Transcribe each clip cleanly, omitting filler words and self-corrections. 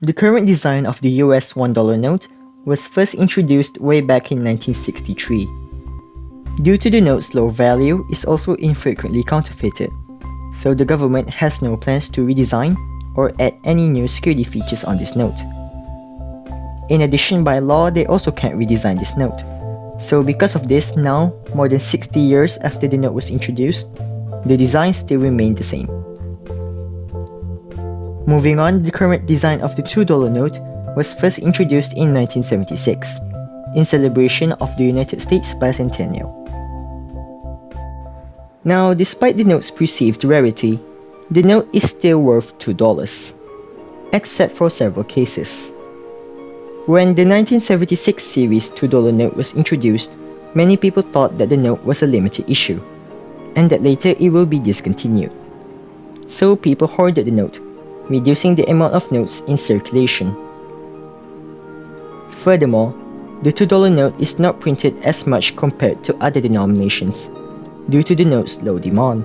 The current design of the US $1 note was first introduced way back in 1963. Due to the note's low value, it's also infrequently counterfeited, so the government has no plans to redesign or add any new security features on this note. In addition, by law, they also can't redesign this note. So because of this, now, more than 60 years after the note was introduced, the design still remained the same. Moving on, the current design of the $2 note was first introduced in 1976, in celebration of the United States bicentennial. Now, despite the note's perceived rarity, the note is still worth $2, except for several cases. When the 1976 series $2 note was introduced, many people thought that the note was a limited issue, and that later it will be discontinued. So people hoarded the note, reducing the amount of notes in circulation. Furthermore, the $2 note is not printed as much compared to other denominations, due to the note's low demand.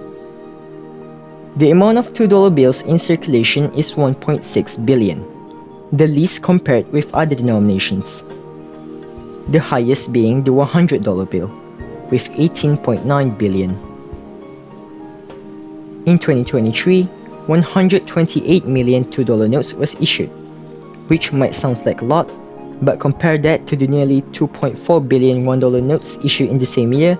The amount of $2 bills in circulation is 1.6 billion, the least compared with other denominations, the highest being the $100 bill, with 18.9 billion. In 2023, 128 million $2 notes was issued, which might sound like a lot, but compare that to the nearly 2.4 billion $1 notes issued in the same year,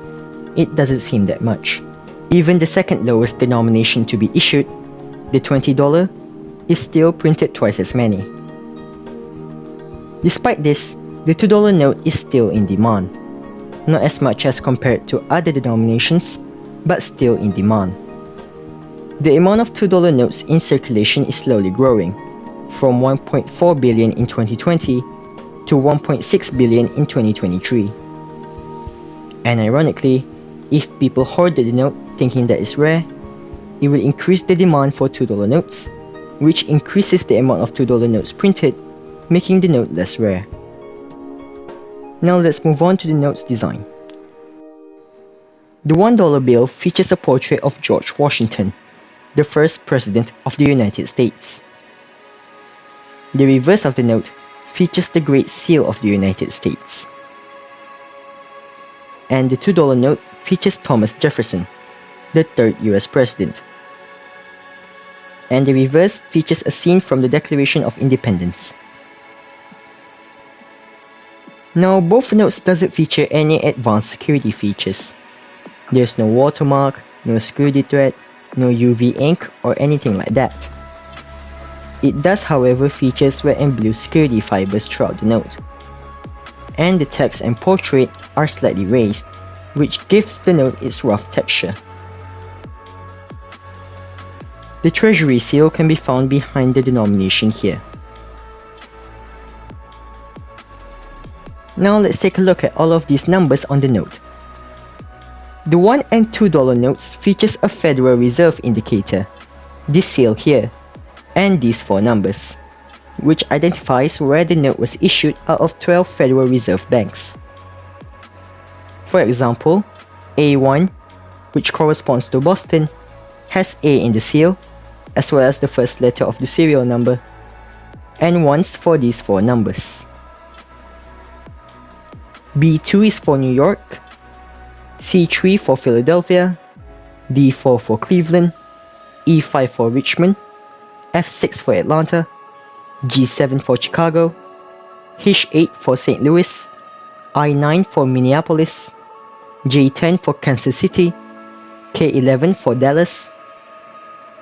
it doesn't seem that much. Even the second lowest denomination to be issued, the $20, is still printed twice as many. Despite this, the $2 note is still in demand. Not as much as compared to other denominations, but still in demand. The amount of $2 notes in circulation is slowly growing, from 1.4 billion in 2020 to 1.6 billion in 2023. And ironically, if people hoarded the note thinking that it's rare, it will increase the demand for $2 notes, which increases the amount of $2 notes printed, making the note less rare. Now let's move on to the note's design. The $1 bill features a portrait of George Washington, the first president of the United States. The reverse of the note features the Great Seal of the United States. And the $2 note features Thomas Jefferson, the third US president. And the reverse features a scene from the Declaration of Independence. Now, both notes doesn't feature any advanced security features. There's no watermark, no security threat, no UV ink or anything like that. It does, however, features red and blue security fibers throughout the note. And the text and portrait are slightly raised, which gives the note its rough texture. The treasury seal can be found behind the denomination here. Now let's take a look at all of these numbers on the note. The $1 and $2 notes features a Federal Reserve indicator, this seal here, and these 4 numbers, which identifies where the note was issued out of 12 Federal Reserve banks. For example, A1, which corresponds to Boston, has A in the seal, as well as the first letter of the serial number, and 1s for these 4 numbers. B2 is for New York, C3 for Philadelphia, D4 for Cleveland, E5 for Richmond, F6 for Atlanta, G7 for Chicago, H8 for St. Louis, I9 for Minneapolis, J10 for Kansas City, K11 for Dallas,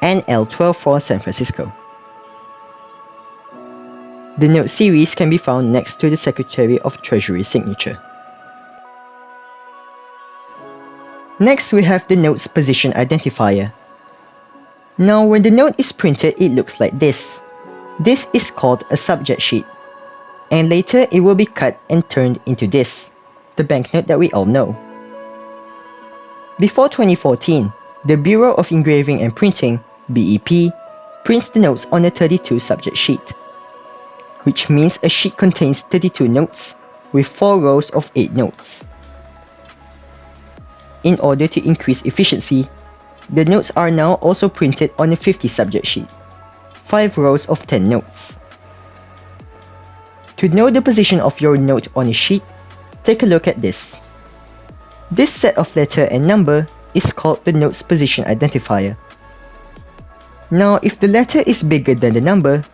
and L12 for San Francisco. The note series can be found next to the Secretary of Treasury's signature. Next, we have the note's position identifier. Now, when the note is printed, it looks like this. This is called a subject sheet, and later it will be cut and turned into this, the banknote that we all know. Before 2014, the Bureau of Engraving and Printing, BEP, prints the notes on a 32 subject sheet, which means a sheet contains 32 notes with 4 rows of 8 notes. In order to increase efficiency, the notes are now also printed on a 50 subject sheet, 5 rows of 10 notes. To know the position of your note on a sheet, take a look at this. This set of letter and number is called the note's position identifier. Now, if the letter is bigger than the number,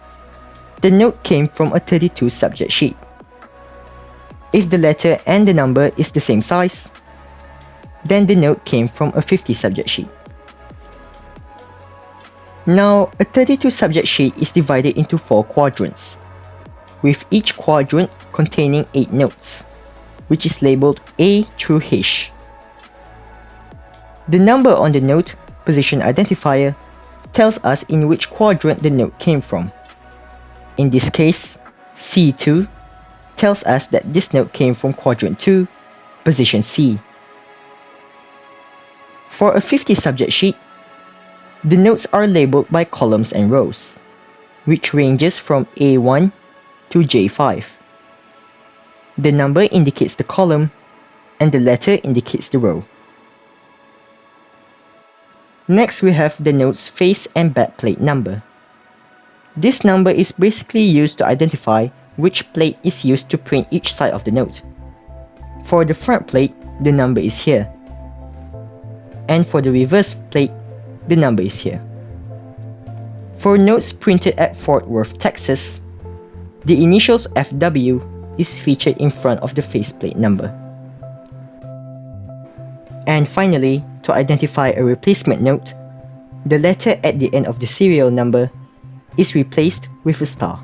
the note came from a 32 subject sheet. If the letter and the number is the same size, then the note came from a 50 subject sheet. Now, a 32 subject sheet is divided into 4 quadrants, with each quadrant containing 8 notes, which is labeled A through H. The number on the note position identifier tells us in which quadrant the note came from. In this case, C2 tells us that this note came from quadrant 2, position C. For a 50 subject sheet, the notes are labeled by columns and rows, which ranges from A1 to J5. The number indicates the column, and the letter indicates the row. Next, we have the note's face and back plate number. This number is basically used to identify which plate is used to print each side of the note. For the front plate, the number is here. And for the reverse plate, the number is here. For notes printed at Fort Worth, Texas, the initials FW is featured in front of the faceplate number. And finally, to identify a replacement note, the letter at the end of the serial number is replaced with a star.